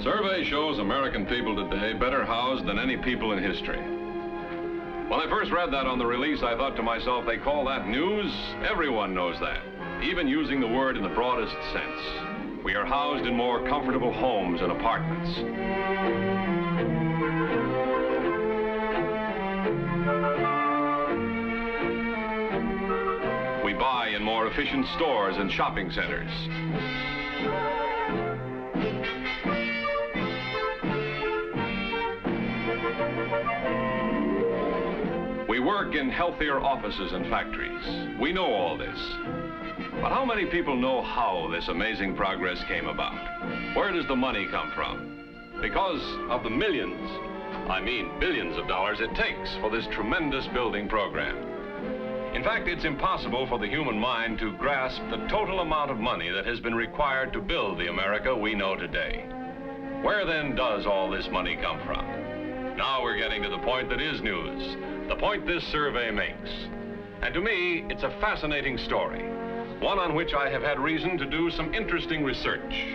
Survey shows American people today better housed than any people in history. When I first read that on the release, I thought to myself, they call that news? Everyone knows that, even using the word in the broadest sense. We are housed in more comfortable homes and apartments. We buy in more efficient stores and shopping centers. We work in healthier offices and factories. We know all this. But how many people know how this amazing progress came about? Where does the money come from? Because of the millions, I mean billions of dollars it takes for this tremendous building program. In fact, it's impossible for the human mind to grasp the total amount of money that has been required to build the America we know today. Where then does all this money come from? Now we're getting to the point that is news, the point this survey makes. And to me, it's a fascinating story, one on which I have had reason to do some interesting research.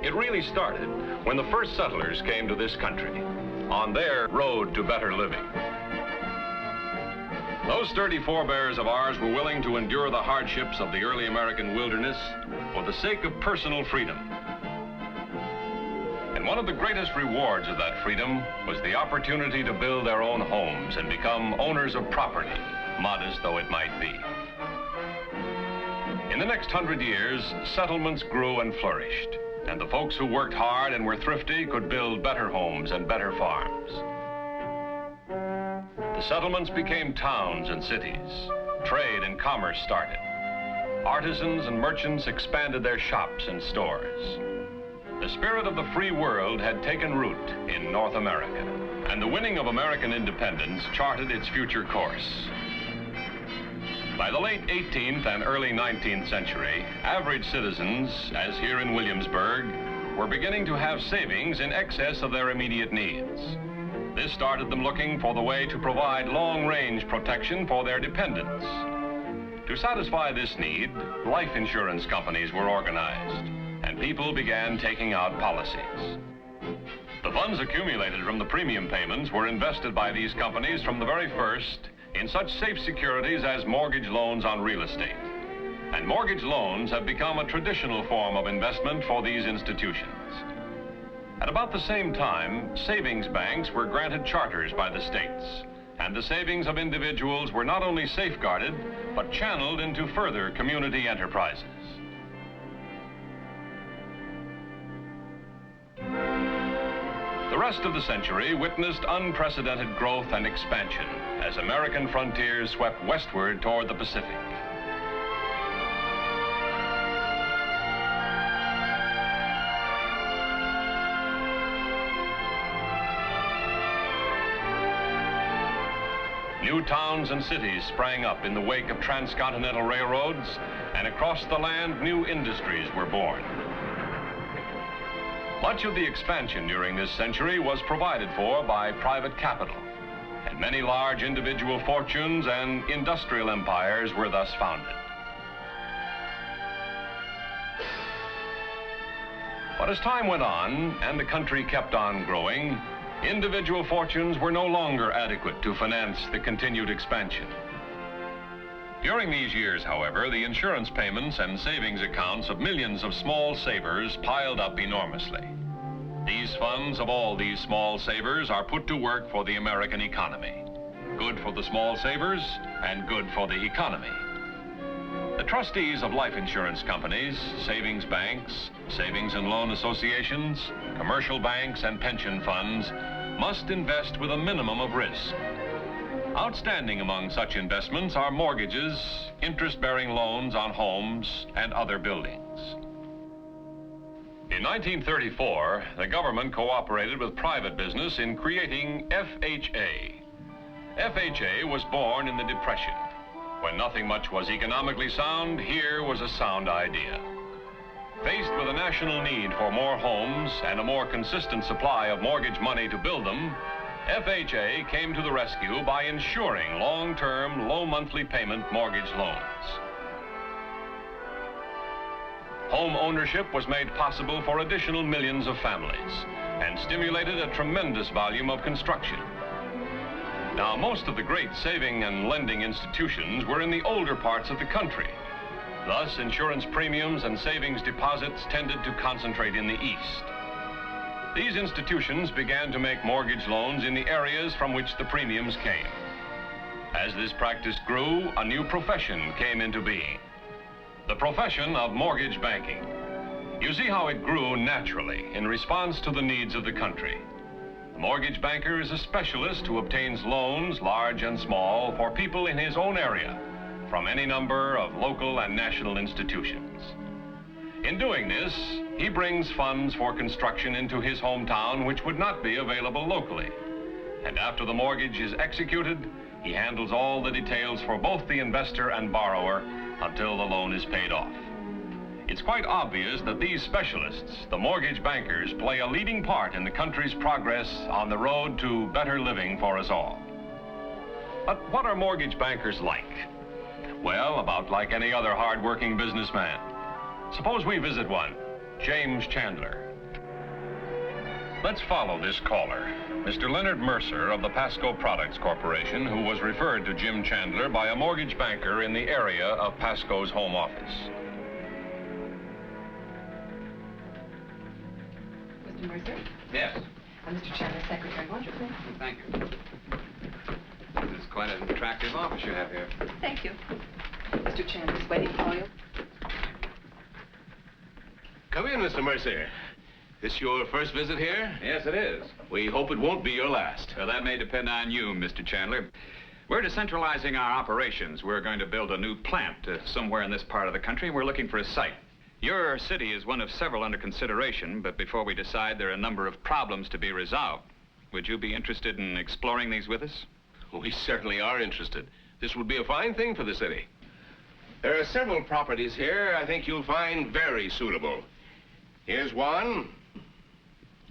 It really started when the first settlers came to this country on their road to better living. Those sturdy forebears of ours were willing to endure the hardships of the early American wilderness for the sake of personal freedom. And one of the greatest rewards of that freedom was the opportunity to build their own homes and become owners of property, modest though it might be. In the next 100 years, settlements grew and flourished, and the folks who worked hard and were thrifty could build better homes and better farms. The settlements became towns and cities. Trade and commerce started. Artisans and merchants expanded their shops and stores. The spirit of the free world had taken root in North America, and the winning of American independence charted its future course. By the late 18th and early 19th century, average citizens, as here in Williamsburg, were beginning to have savings in excess of their immediate needs. This started them looking for the way to provide long-range protection for their dependents. To satisfy this need, life insurance companies were organized, and people began taking out policies. The funds accumulated from the premium payments were invested by these companies from the very first in such safe securities as mortgage loans on real estate. And mortgage loans have become a traditional form of investment for these institutions. At about the same time, savings banks were granted charters by the states, and the savings of individuals were not only safeguarded, but channeled into further community enterprises. The rest of the century witnessed unprecedented growth and expansion as American frontiers swept westward toward the Pacific. New towns and cities sprang up in the wake of transcontinental railroads, and across the land, new industries were born. Much of the expansion during this century was provided for by private capital, and many large individual fortunes and industrial empires were thus founded. But as time went on and the country kept on growing, individual fortunes were no longer adequate to finance the continued expansion. During these years, however, the insurance payments and savings accounts of millions of small savers piled up enormously. These funds of all these small savers are put to work for the American economy. Good for the small savers and good for the economy. The trustees of life insurance companies, savings banks, savings and loan associations, commercial banks, and pension funds must invest with a minimum of risk. Outstanding among such investments are mortgages, interest-bearing loans on homes, and other buildings. In 1934, the government cooperated with private business in creating FHA. FHA was born in the Depression. When nothing much was economically sound, here was a sound idea. Faced with a national need for more homes and a more consistent supply of mortgage money to build them, FHA came to the rescue by insuring long-term, low monthly payment mortgage loans. Home ownership was made possible for additional millions of families and stimulated a tremendous volume of construction. Now, most of the great saving and lending institutions were in the older parts of the country. Thus, insurance premiums and savings deposits tended to concentrate in the East. These institutions began to make mortgage loans in the areas from which the premiums came. As this practice grew, a new profession came into being. The profession of mortgage banking. You see how it grew naturally in response to the needs of the country. The mortgage banker is a specialist who obtains loans, large and small, for people in his own area from any number of local and national institutions. In doing this, he brings funds for construction into his hometown which would not be available locally. And after the mortgage is executed, he handles all the details for both the investor and borrower until the loan is paid off. It's quite obvious that these specialists, the mortgage bankers, play a leading part in the country's progress on the road to better living for us all. But what are mortgage bankers like? Well, about like any other hard-working businessman. Suppose we visit one, James Chandler. Let's follow this caller, Mr. Leonard Mercer of the Pasco Products Corporation, who was referred to Jim Chandler by a mortgage banker in the area of Pasco's home office. Mr. Mercer? Yes. I'm Mr. Chandler's secretary. Won't you please? Thank you. This is quite an attractive office you have here. Thank you. Mr. Chandler's waiting for you. Come in, Mr. Mercer. This your first visit here? Yes, it is. We hope it won't be your last. Well, that may depend on you, Mr. Chandler. We're decentralizing our operations. We're going to build a new plant somewhere in this part of the country. We're looking for a site. Your city is one of several under consideration, but before we decide, there are a number of problems to be resolved. Would you be interested in exploring these with us? We certainly are interested. This would be a fine thing for the city. There are several properties here I think you'll find very suitable. Here's one.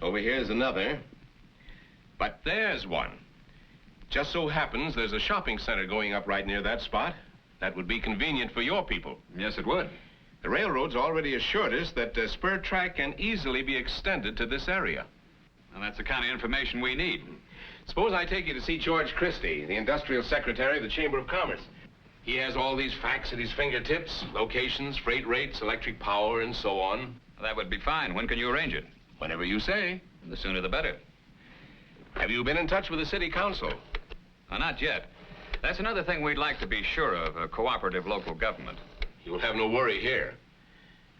Over here's another. But there's one. Just so happens there's a shopping center going up right near that spot. That would be convenient for your people. Yes, it would. The railroad's already assured us that the spur track can easily be extended to this area. And that's the kind of information we need. Suppose I take you to see George Christie, the industrial secretary of the Chamber of Commerce. He has all these facts at his fingertips, locations, freight rates, electric power, and so on. That would be fine. When can you arrange it? Whenever you say. The sooner the better. Have you been in touch with the city council? Not yet. That's another thing we'd like to be sure of, a cooperative local government. You'll have no worry here.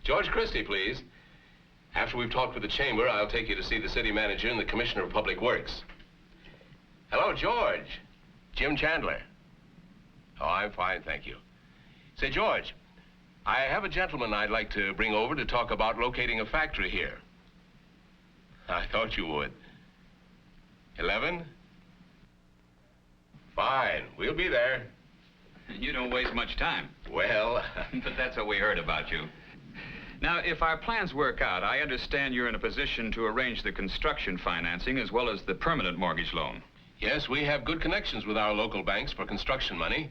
George Christie, please. After we've talked with the chamber, I'll take you to see the city manager and the commissioner of public works. Hello, George. Jim Chandler. Oh, I'm fine, thank you. Say, George, I have a gentleman I'd like to bring over to talk about locating a factory here. I thought you would. 11? Fine, we'll be there. You don't waste much time. Well... But that's what we heard about you. Now, if our plans work out, I understand you're in a position to arrange the construction financing as well as the permanent mortgage loan. Yes, we have good connections with our local banks for construction money.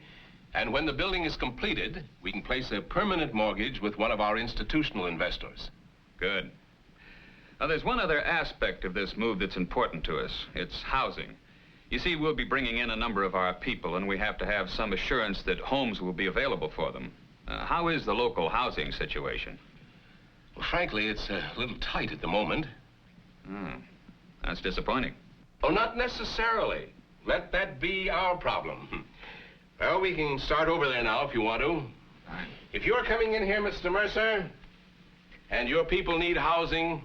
And when the building is completed, we can place a permanent mortgage with one of our institutional investors. Good. Now, there's one other aspect of this move that's important to us. It's housing. You see, we'll be bringing in a number of our people, and we have to have some assurance that homes will be available for them. How is the local housing situation? Well, frankly, it's a little tight at the moment. That's disappointing. Oh, not necessarily. Let that be our problem. Well, we can start over there now if you want to. Fine. If you're coming in here, Mr. Mercer, and your people need housing,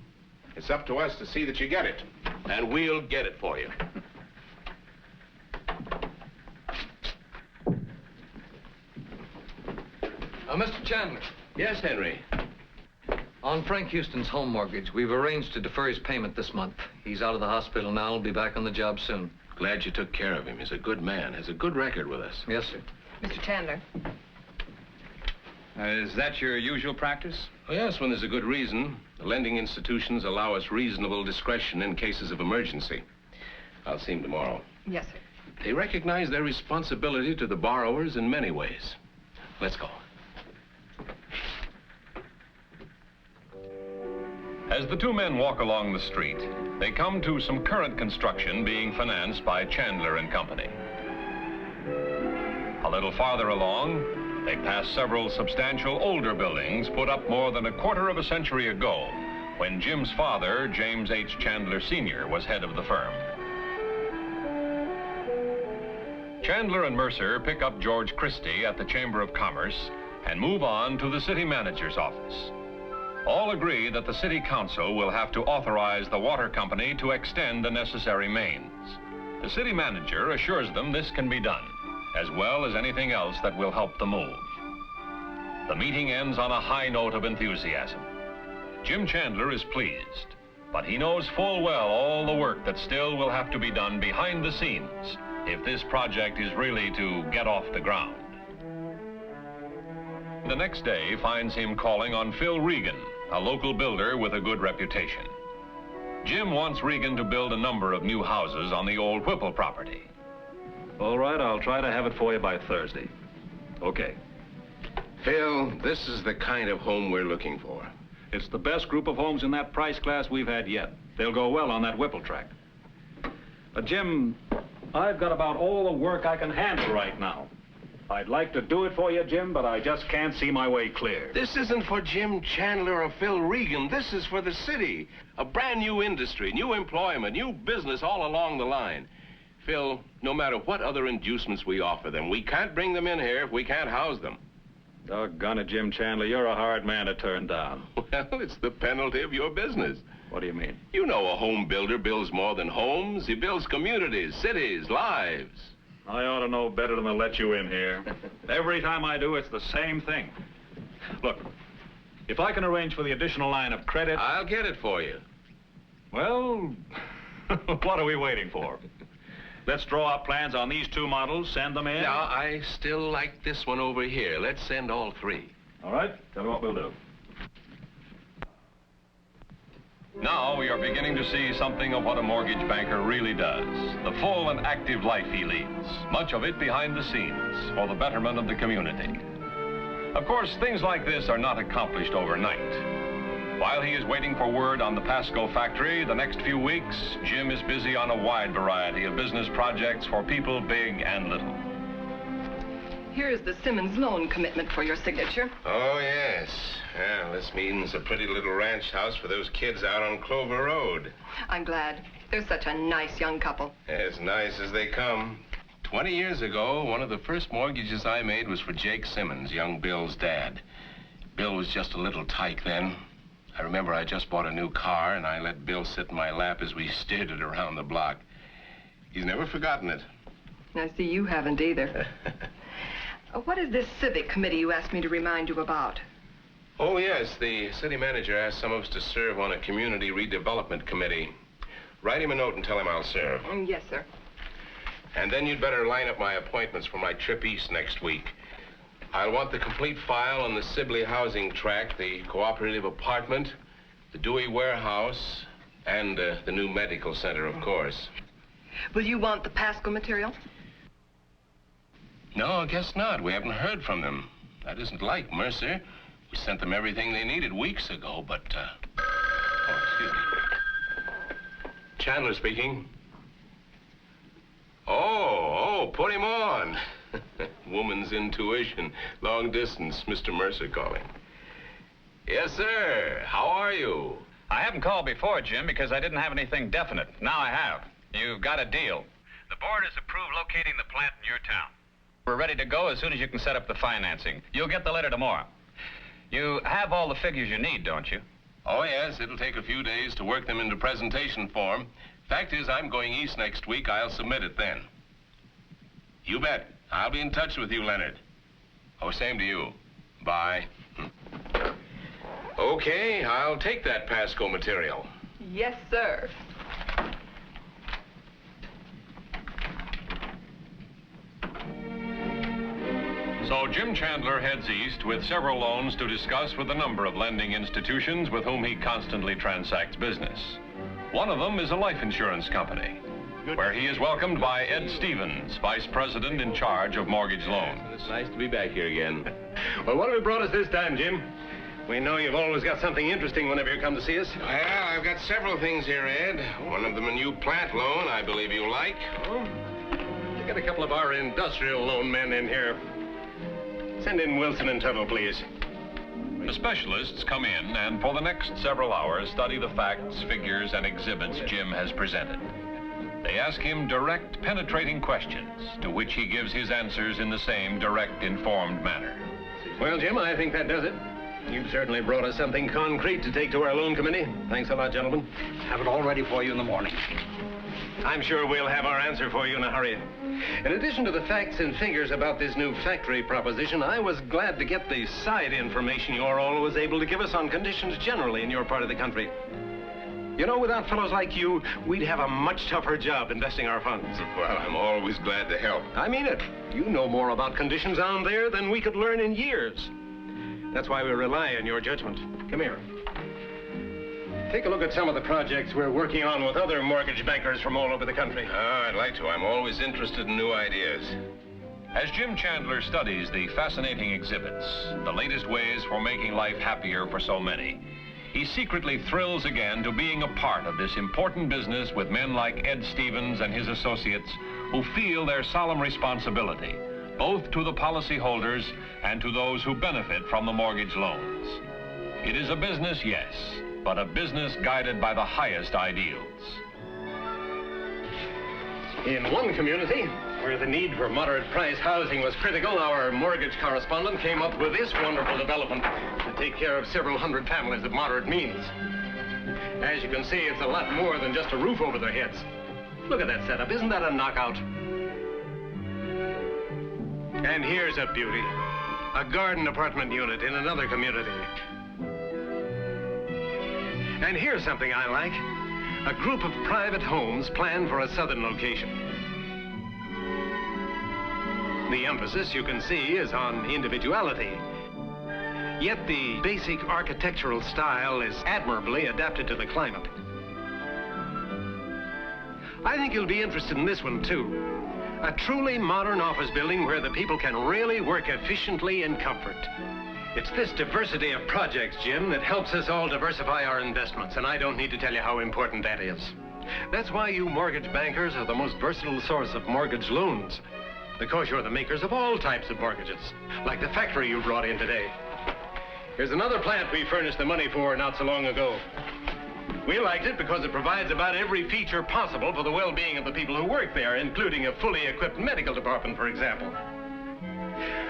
it's up to us to see that you get it. And we'll get it for you. Mr. Chandler, Yes, Henry. on Frank Houston's home mortgage, we've arranged to defer his payment this month. He's out of the hospital now. He'll be back on the job soon. Glad you took care of him. He's a good man. Has a good record with us. Yes, sir. Mr. Chandler. Is that your usual practice? Oh, yes, when there's a good reason. The lending institutions allow us reasonable discretion in cases of emergency. I'll see him tomorrow. Yes, sir. They recognize their responsibility to the borrowers in many ways. Let's go. As the two men walk along the street, they come to some current construction being financed by Chandler Company. A little farther along, they pass several substantial older buildings put up more than a quarter of a century ago, when Jim's father, James H. Chandler Sr., was head of the firm. Chandler and Mercer pick up George Christie at the Chamber of Commerce and move on to the city manager's office. All agree that the city council will have to authorize the water company to extend the necessary mains. The city manager assures them this can be done, as well as anything else that will help the move. The meeting ends on a high note of enthusiasm. Jim Chandler is pleased, but he knows full well all the work that still will have to be done behind the scenes if this project is really to get off the ground. The next day finds him calling on Phil Regan, a local builder with a good reputation. Jim wants Regan to build a number of new houses on the old Whipple property. All right, I'll try to have it for you by Thursday. Okay. Phil, this is the kind of home we're looking for. It's the best group of homes in that price class we've had yet. They'll go well on that Whipple track. But, Jim, I've got about all the work I can handle right now. I'd like to do it for you, Jim, but I just can't see my way clear. This isn't for Jim Chandler or Phil Regan. This is for the city. A brand new industry, new employment, new business all along the line. Phil, no matter what other inducements we offer them, we can't bring them in here if we can't house them. Doggone it, Jim Chandler, you're a hard man to turn down. Well, it's the penalty of your business. What do you mean? You know a home builder builds more than homes. He builds communities, cities, lives. I ought to know better than to let you in here. Every time I do, it's the same thing. Look, if I can arrange for the additional line of credit... I'll get it for you. Well, what are we waiting for? Let's draw up plans on these two models, send them in. Now, I still like this one over here. Let's send all three. All right, tell me what we'll do. Now we are beginning to see something of what a mortgage banker really does. The full and active life he leads, much of it behind the scenes, for the betterment of the community. Of course, things like this are not accomplished overnight. While he is waiting for word on the Pasco factory, the next few weeks, Jim is busy on a wide variety of business projects for people big and little. Here is the Simmons loan commitment for your signature. Oh, yes. Well, this means a pretty little ranch house for those kids out on Clover Road. I'm glad. They're such a nice young couple. As nice as they come. 20 years ago, one of the first mortgages I made was for Jake Simmons, young Bill's dad. Bill was just a little tyke then. I remember I just bought a new car, and I let Bill sit in my lap as we steered it around the block. He's never forgotten it. I see you haven't either. What is this civic committee you asked me to remind you about? Oh, yes, the city manager asked some of us to serve on a community redevelopment committee. Write him a note and tell him I'll serve. Yes, sir. And then you'd better line up my appointments for my trip east next week. I'll want the complete file on the Sibley housing tract, the cooperative apartment, the Dewey warehouse, and the new medical center, of course. Will you want the Pasco material? No, I guess not. We haven't heard from them. That isn't like Mercer. We sent them everything they needed weeks ago, but, Oh, excuse me. Chandler speaking. Oh, put him on. Woman's intuition. Long distance, Mr. Mercer calling. Yes, sir. How are you? I haven't called before, Jim, because I didn't have anything definite. Now I have. You've got a deal. The board has approved locating the plant in your town. We're ready to go as soon as you can set up the financing. You'll get the letter tomorrow. You have all the figures you need, don't you? Oh, yes. It'll take a few days to work them into presentation form. Fact is, I'm going east next week. I'll submit it then. You bet. I'll be in touch with you, Leonard. Oh, same to you. Bye. Okay, I'll take that Pasco material. Yes, sir. So Jim Chandler heads east with several loans to discuss with a number of lending institutions with whom he constantly transacts business. One of them is a life insurance company, where he is welcomed by Ed Stevens, vice president in charge of mortgage loans. It's nice to be back here again. Well, what have we brought us this time, Jim? We know you've always got something interesting whenever you come to see us. Well, I've got several things here, Ed. One of them a new plant loan I believe you like. Oh? We got a couple of our industrial loan men in here. Send in Wilson and Tuttle, please. The specialists come in and for the next several hours study the facts, figures, and exhibits Jim has presented. They ask him direct, penetrating questions, to which he gives his answers in the same direct, informed manner. Well, Jim, I think that does it. You've certainly brought us something concrete to take to our loan committee. Thanks a lot, gentlemen. Have it all ready for you in the morning. I'm sure we'll have our answer for you in a hurry. In addition to the facts and figures about this new factory proposition, I was glad to get the side information you're always able to give us on conditions generally in your part of the country. You know, without fellows like you, we'd have a much tougher job investing our funds. Well, I'm always glad to help. I mean it. You know more about conditions down there than we could learn in years. That's why we rely on your judgment. Come here. Take a look at some of the projects we're working on with other mortgage bankers from all over the country. I'd like to. I'm always interested in new ideas. As Jim Chandler studies the fascinating exhibits, the latest ways for making life happier for so many, he secretly thrills again to being a part of this important business with men like Ed Stevens and his associates who feel their solemn responsibility, both to the policyholders and to those who benefit from the mortgage loans. It is a business, yes, but a business guided by the highest ideals. In one community, where the need for moderate-priced housing was critical, our mortgage correspondent came up with this wonderful development to take care of several hundred families of moderate means. As you can see, it's a lot more than just a roof over their heads. Look at that setup. Isn't that a knockout? And here's a beauty. A garden apartment unit in another community. And here's something I like. A group of private homes planned for a southern location. The emphasis, you can see, is on individuality. Yet the basic architectural style is admirably adapted to the climate. I think you'll be interested in this one, too. A truly modern office building where the people can really work efficiently in comfort. It's this diversity of projects, Jim, that helps us all diversify our investments, and I don't need to tell you how important that is. That's why you mortgage bankers are the most versatile source of mortgage loans, because you're the makers of all types of mortgages, like the factory you brought in today. Here's another plant we furnished the money for not so long ago. We liked it because it provides about every feature possible for the well-being of the people who work there, including a fully equipped medical department, for example.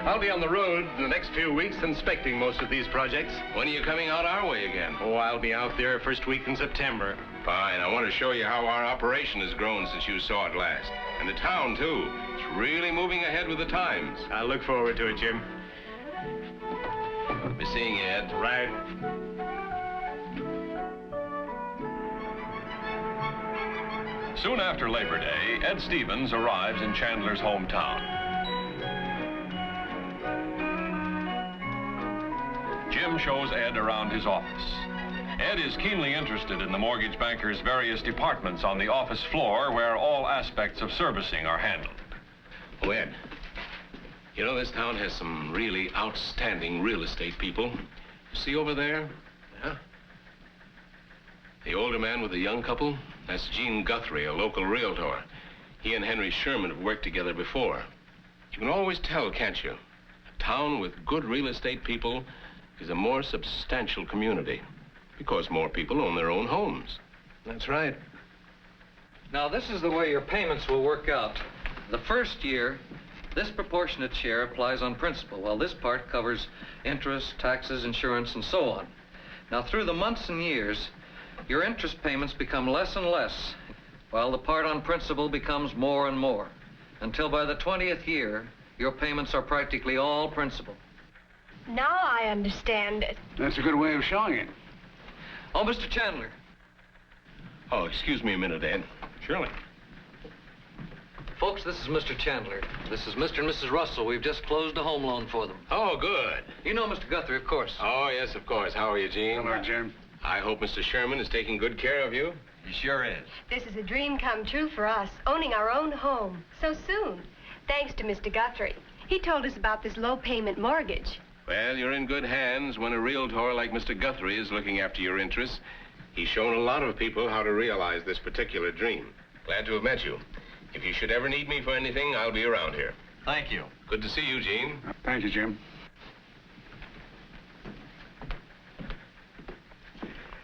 I'll be on the road in the next few weeks inspecting most of these projects. When are you coming out our way again? Oh, I'll be out there first week in September. Fine. I want to show you how our operation has grown since you saw it last. And the town, too. It's really moving ahead with the times. I look forward to it, Jim. Be seeing you, Ed. Right. Soon after Labor Day, Ed Stevens arrives in Chandler's hometown. Jim shows Ed around his office. Ed is keenly interested in the mortgage banker's various departments on the office floor where all aspects of servicing are handled. Oh, Ed, you know this town has some really outstanding real estate people. See over there? Yeah? The older man with the young couple? That's Gene Guthrie, a local realtor. He and Henry Sherman have worked together before. You can always tell, can't you? A town with good real estate people is a more substantial community because more people own their own homes. That's right. Now, this is the way your payments will work out. The first year, this proportionate share applies on principal, while this part covers interest, taxes, insurance, and so on. Now, through the months and years, your interest payments become less and less, while the part on principal becomes more and more, until by the 20th year, your payments are practically all principal. Now I understand it. That's a good way of showing it. Oh, Mr. Chandler. Oh, excuse me a minute, Ed. Surely. Folks, this is Mr. Chandler. This is Mr. and Mrs. Russell. We've just closed a home loan for them. Oh, good. You know Mr. Guthrie, of course. Oh, yes, of course. How are you, Gene? Hello, Jim. I hope Mr. Sherman is taking good care of you. He sure is. This is a dream come true for us, owning our own home so soon. Thanks to Mr. Guthrie. He told us about this low-payment mortgage. Well, you're in good hands when a realtor like Mr. Guthrie is looking after your interests. He's shown a lot of people how to realize this particular dream. Glad to have met you. If you should ever need me for anything, I'll be around here. Thank you. Good to see you, Gene. Thank you, Jim.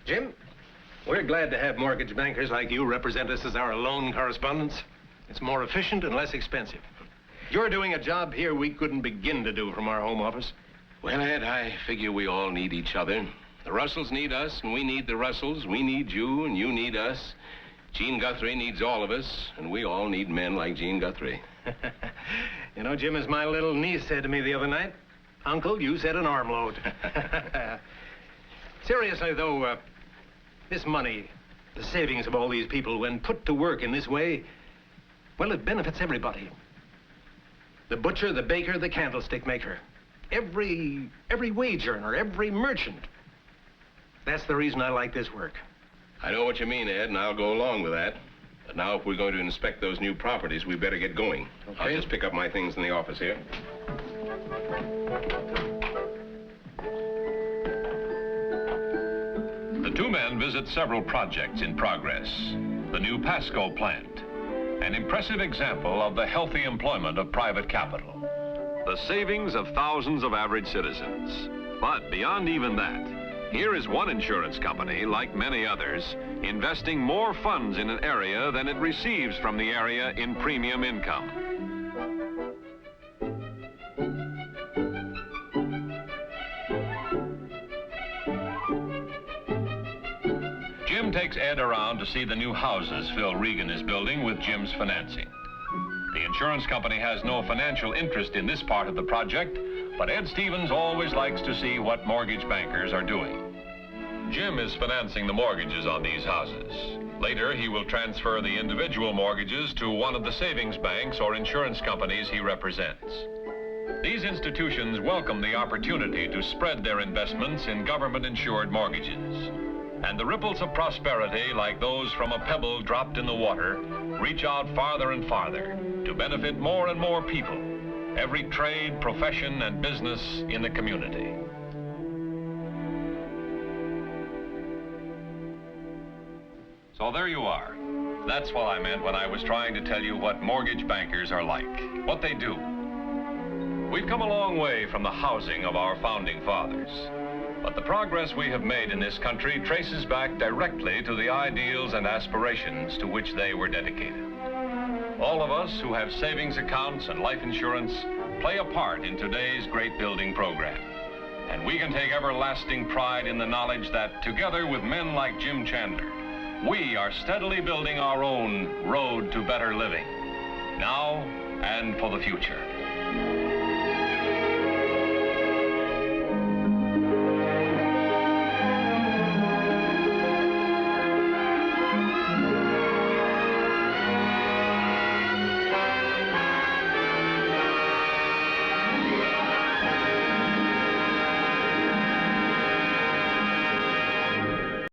Jim, we're glad to have mortgage bankers like you represent us as our loan correspondents. It's more efficient and less expensive. You're doing a job here we couldn't begin to do from our home office. Well, Ed, I figure we all need each other. The Russells need us, and we need the Russells. We need you, and you need us. Gene Guthrie needs all of us, and we all need men like Gene Guthrie. You know, Jim, as my little niece said to me the other night, Uncle, you said an armload. Seriously, though, this money, the savings of all these people, when put to work in this way, well, it benefits everybody. The butcher, the baker, the candlestick maker. Every wage earner, every merchant. That's the reason I like this work. I know what you mean, Ed, and I'll go along with that. But now, if we're going to inspect those new properties, we better get going. Okay. I'll just pick up my things in the office here. The two men visit several projects in progress. The new Pasco plant, an impressive example of the healthy employment of private capital. The savings of thousands of average citizens. But beyond even that, here is one insurance company, like many others, investing more funds in an area than it receives from the area in premium income. Jim takes Ed around to see the new houses Phil Regan is building with Jim's financing. The insurance company has no financial interest in this part of the project, but Ed Stevens always likes to see what mortgage bankers are doing. Jim is financing the mortgages on these houses. Later, he will transfer the individual mortgages to one of the savings banks or insurance companies he represents. These institutions welcome the opportunity to spread their investments in government-insured mortgages. And the ripples of prosperity, like those from a pebble dropped in the water, reach out farther and farther to benefit more and more people, every trade, profession, and business in the community. So there you are. That's what I meant when I was trying to tell you what mortgage bankers are like, what they do. We've come a long way from the housing of our founding fathers. But the progress we have made in this country traces back directly to the ideals and aspirations to which they were dedicated. All of us who have savings accounts and life insurance play a part in today's great building program. And we can take everlasting pride in the knowledge that together with men like Jim Chandler, we are steadily building our own road to better living, now and for the future.